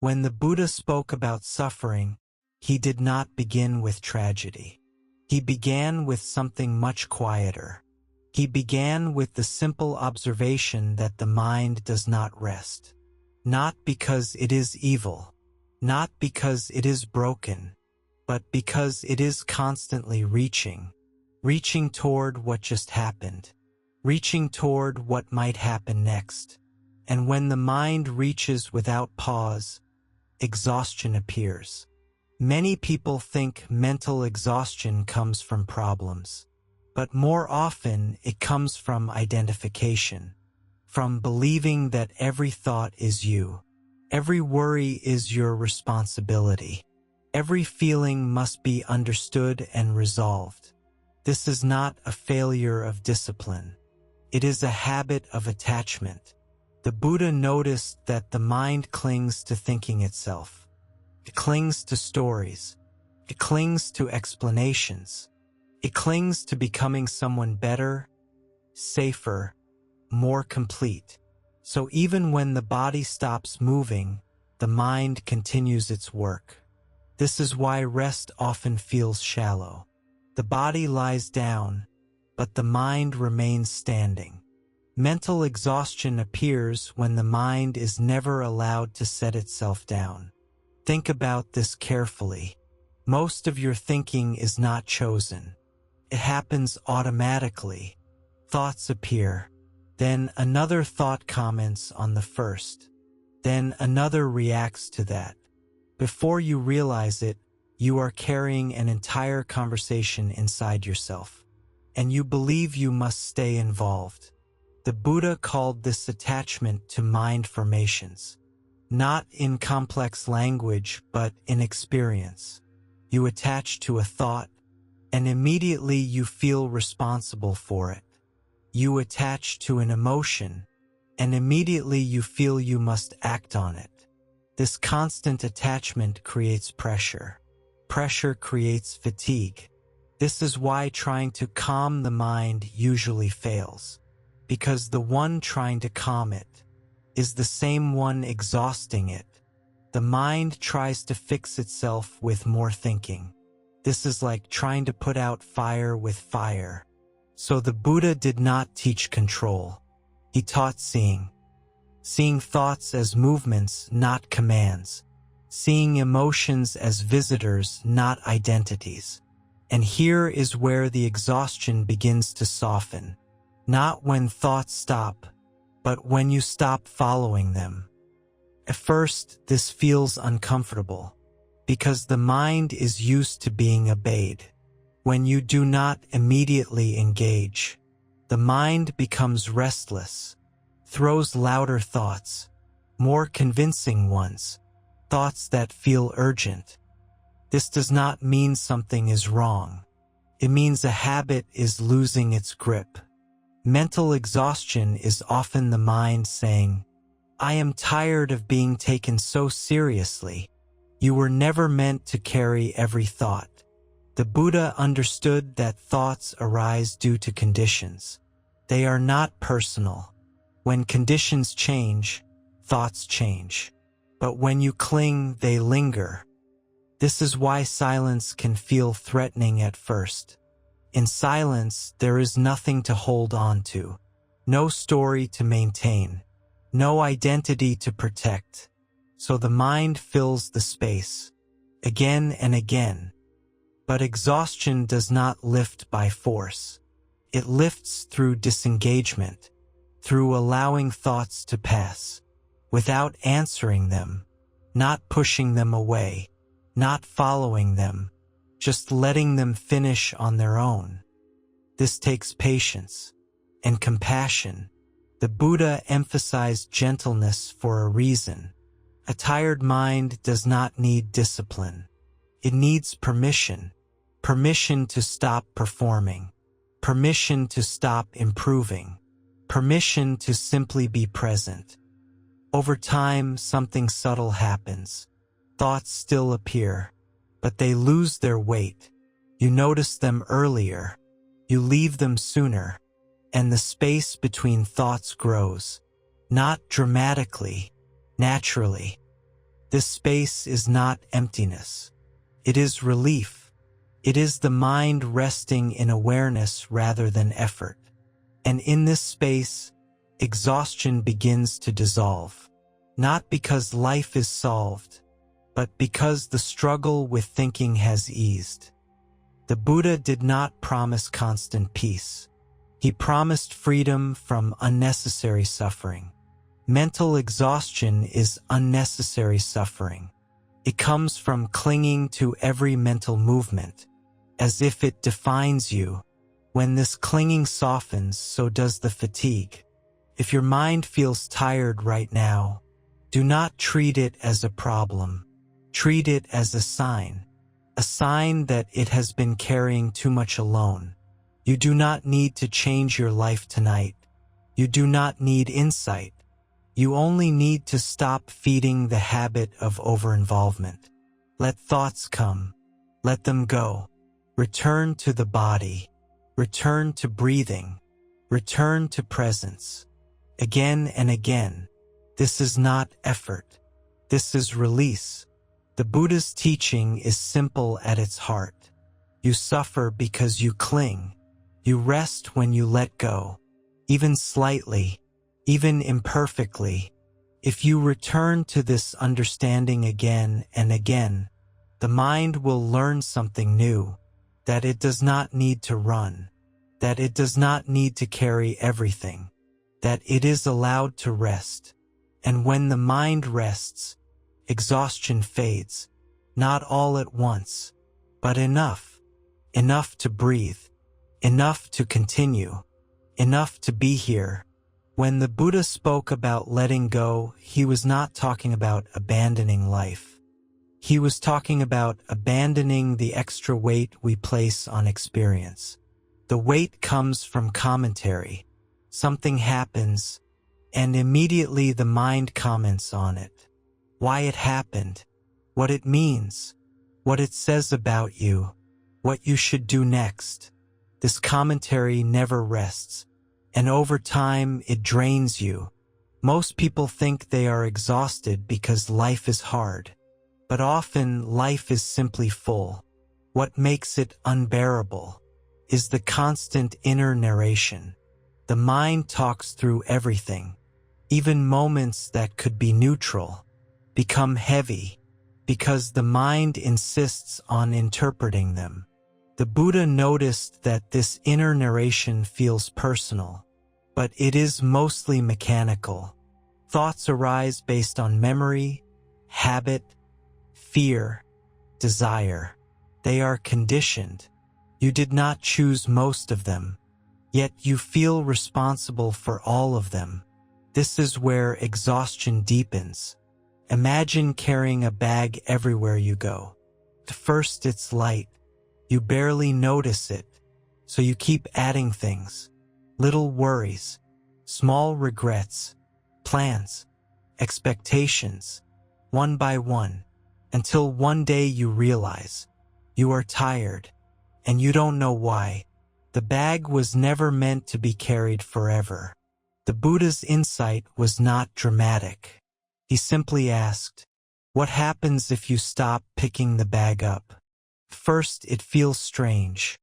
When the Buddha spoke about suffering, he did not begin with tragedy. He began with something much quieter. He began with the simple observation that the mind does not rest. Not because it is evil, not because it is broken, but because it is constantly reaching toward what just happened, reaching toward what might happen next. And when the mind reaches without pause, exhaustion appears. Many people think mental exhaustion comes from problems, but more often it comes from identification, from believing that every thought is you, every worry is your responsibility, every feeling must be understood and resolved. This is not a failure of discipline. It is a habit of attachment. The Buddha noticed that the mind clings to thinking itself. It clings to stories. It clings to explanations. It clings to becoming someone better, safer, more complete. So even when the body stops moving, the mind continues its work. This is why rest often feels shallow. The body lies down, but the mind remains standing. Mental exhaustion appears when the mind is never allowed to set itself down. Think about this carefully. Most of your thinking is not chosen. It happens automatically. Thoughts appear. Then another thought comments on the first. Then another reacts to that. Before you realize it, you are carrying an entire conversation inside yourself. And you believe you must stay involved. The Buddha called this attachment to mind formations. Not in complex language, but in experience. You attach to a thought, and immediately you feel responsible for it. You attach to an emotion, and immediately you feel you must act on it. This constant attachment creates pressure. Pressure creates fatigue. This is why trying to calm the mind usually fails, because the one trying to calm it is the same one exhausting it. The mind tries to fix itself with more thinking. This is like trying to put out fire with fire. So the Buddha did not teach control. He taught seeing. Seeing thoughts as movements, not commands. Seeing emotions as visitors, not identities. And here is where the exhaustion begins to soften. Not when thoughts stop, but when you stop following them. At first, this feels uncomfortable, because the mind is used to being obeyed. When you do not immediately engage, the mind becomes restless, throws louder thoughts, more convincing ones, thoughts that feel urgent. This does not mean something is wrong. It means a habit is losing its grip. Mental exhaustion is often the mind saying, "I am tired of being taken so seriously. You were never meant to carry every thought." The Buddha understood that thoughts arise due to conditions. They are not personal. When conditions change, thoughts change. But when you cling, they linger. This is why silence can feel threatening at first. In silence, there is nothing to hold on to, no story to maintain, no identity to protect. So the mind fills the space, again and again. But exhaustion does not lift by force. It lifts through disengagement, through allowing thoughts to pass, without answering them, not pushing them away, not following them, just letting them finish on their own. This takes patience and compassion. The Buddha emphasized gentleness for a reason. A tired mind does not need discipline. It needs permission. Permission to stop performing. Permission to stop improving. Permission to simply be present. Over time, something subtle happens. Thoughts still appear, but they lose their weight. You notice them earlier. You leave them sooner. And the space between thoughts grows. Not dramatically, naturally. This space is not emptiness. It is relief. It is the mind resting in awareness rather than effort. And in this space, exhaustion begins to dissolve. Not because life is solved, but because the struggle with thinking has eased. The Buddha did not promise constant peace. He promised freedom from unnecessary suffering. Mental exhaustion is unnecessary suffering. It comes from clinging to every mental movement, as if it defines you. When this clinging softens, so does the fatigue. If your mind feels tired right now, do not treat it as a problem. Treat it as a sign that it has been carrying too much alone. You do not need to change your life tonight. You do not need insight. You only need to stop feeding the habit of over-involvement. Let thoughts come. Let them go. Return to the body. Return to breathing. Return to presence. Again and again. This is not effort. This is release. The Buddha's teaching is simple at its heart. You suffer because you cling. You rest when you let go, even slightly, even imperfectly. If you return to this understanding again and again, the mind will learn something new, that it does not need to run, that it does not need to carry everything, that it is allowed to rest. And when the mind rests, exhaustion fades, not all at once, but enough to breathe, enough to continue, enough to be here. When the Buddha spoke about letting go, he was not talking about abandoning life. He was talking about abandoning the extra weight we place on experience. The weight comes from commentary. Something happens, and immediately the mind comments on it. Why it happened, what it means, what it says about you, what you should do next. This commentary never rests, and over time it drains you. Most people think they are exhausted because life is hard, but often life is simply full. What makes it unbearable is the constant inner narration. The mind talks through everything. Even moments that could be neutral become heavy because the mind insists on interpreting them. The Buddha noticed that this inner narration feels personal, but it is mostly mechanical. Thoughts arise based on memory, habit, fear, desire. They are conditioned. You did not choose most of them, yet you feel responsible for all of them. This is where exhaustion deepens. Imagine carrying a bag everywhere you go. At first it's light. You barely notice it, so you keep adding things. Little worries, small regrets, plans, expectations, one by one, until one day you realize you are tired, and you don't know why. The bag was never meant to be carried forever. The Buddha's insight was not dramatic. He simply asked, what happens if you stop picking the bag up? First, it feels strange.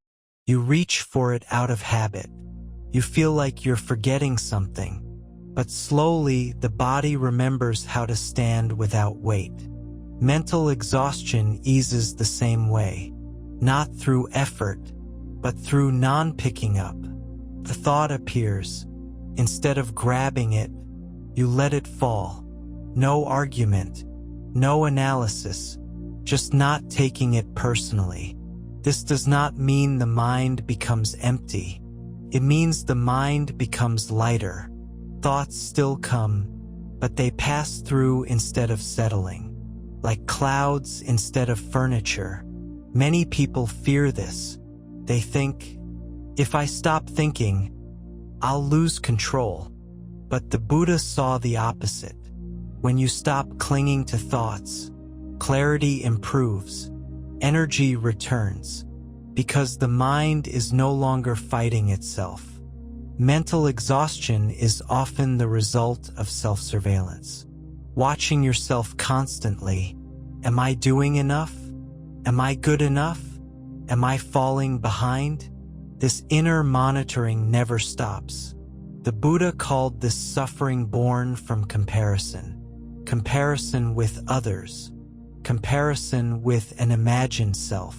You reach for it out of habit. You feel like you're forgetting something. But slowly, the body remembers how to stand without weight. Mental exhaustion eases the same way. Not through effort, but through non-picking up. The thought appears. Instead of grabbing it, you let it fall. No argument, no analysis, just not taking it personally. This does not mean the mind becomes empty. It means the mind becomes lighter. Thoughts still come, but they pass through instead of settling, like clouds instead of furniture. Many people fear this. They think, if I stop thinking, I'll lose control. But the Buddha saw the opposite. When you stop clinging to thoughts, clarity improves, energy returns, because the mind is no longer fighting itself. Mental exhaustion is often the result of self-surveillance. watching yourself constantly. Am I doing enough? Am I good enough? Am I falling behind? This inner monitoring never stops. The Buddha called this suffering born from comparison. Comparison with others. Comparison with an imagined self.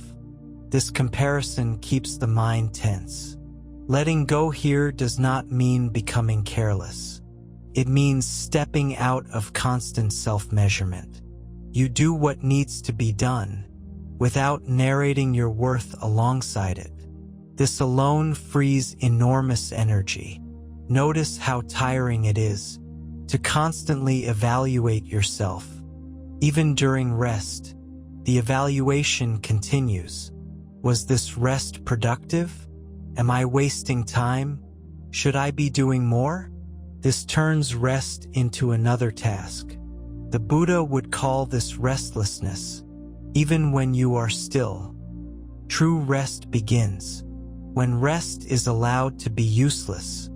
This comparison keeps the mind tense. Letting go here does not mean becoming careless. It means stepping out of constant self-measurement. You do what needs to be done, without narrating your worth alongside it. This alone frees enormous energy. Notice how tiring it is to constantly evaluate yourself. Even during rest, the evaluation continues. Was this rest productive? Am I wasting time? Should I be doing more? This turns rest into another task. The Buddha would call this restlessness, even when you are still. True rest begins when rest is allowed to be useless.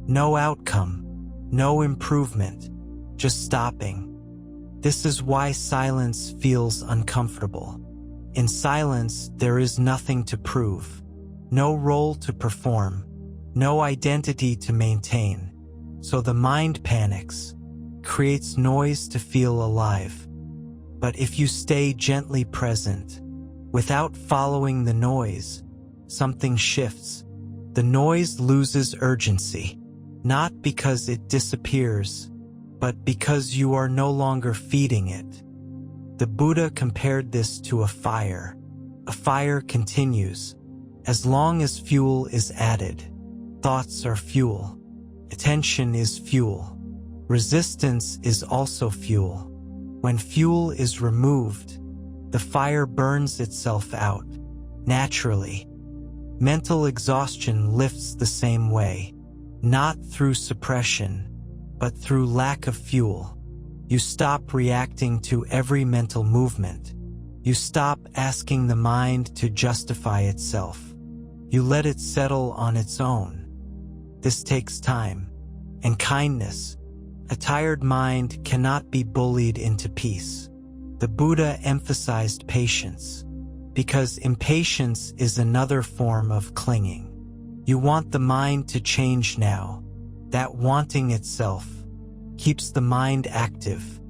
No outcome, no improvement, just stopping. This is why silence feels uncomfortable. In silence, there is nothing to prove, no role to perform, no identity to maintain. So the mind panics, creates noise to feel alive. But if you stay gently present, without following the noise, something shifts. The noise loses urgency, not because it disappears, but because you are no longer feeding it. The Buddha compared this to a fire. A fire continues. As long as fuel is added, thoughts are fuel. Attention is fuel. Resistance is also fuel. When fuel is removed, the fire burns itself out, naturally. Mental exhaustion lifts the same way, not through suppression, but through lack of fuel. You stop reacting to every mental movement. You stop asking the mind to justify itself. You let it settle on its own. This takes time and kindness. A tired mind cannot be bullied into peace. The Buddha emphasized patience, because impatience is another form of clinging. You want the mind to change now. That wanting itself keeps the mind active.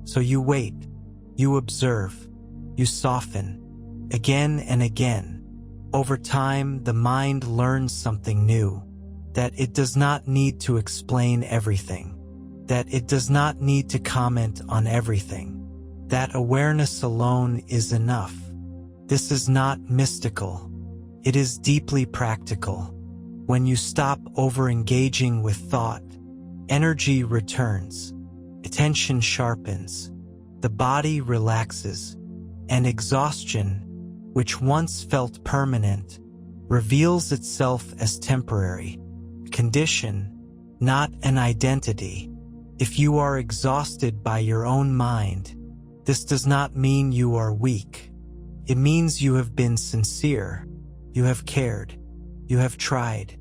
So you wait, you observe, you soften, again and again. Over time, the mind learns something new, that it does not need to explain everything, that it does not need to comment on everything, that awareness alone is enough. This is not mystical. It is deeply practical. When you stop over-engaging with thought, energy returns, attention sharpens, the body relaxes, and exhaustion, which once felt permanent, reveals itself as temporary, condition, not an identity. If you are exhausted by your own mind, this does not mean you are weak. It means you have been sincere, you have cared, you have tried,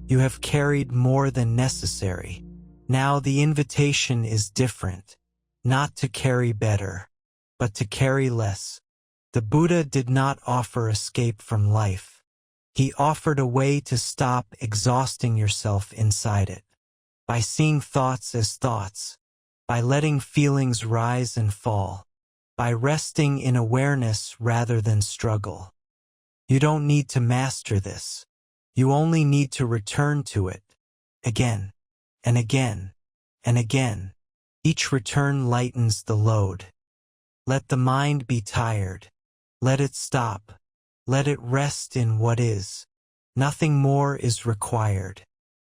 you have carried more than necessary. Now the invitation is different, not to carry better, but to carry less. The Buddha did not offer escape from life. He offered a way to stop exhausting yourself inside it. By seeing thoughts as thoughts, by letting feelings rise and fall, by resting in awareness rather than struggle. You don't need to master this. You only need to return to it, again, and again, and again. Each return lightens the load. Let the mind be tired. Let it stop. Let it rest in what is. Nothing more is required.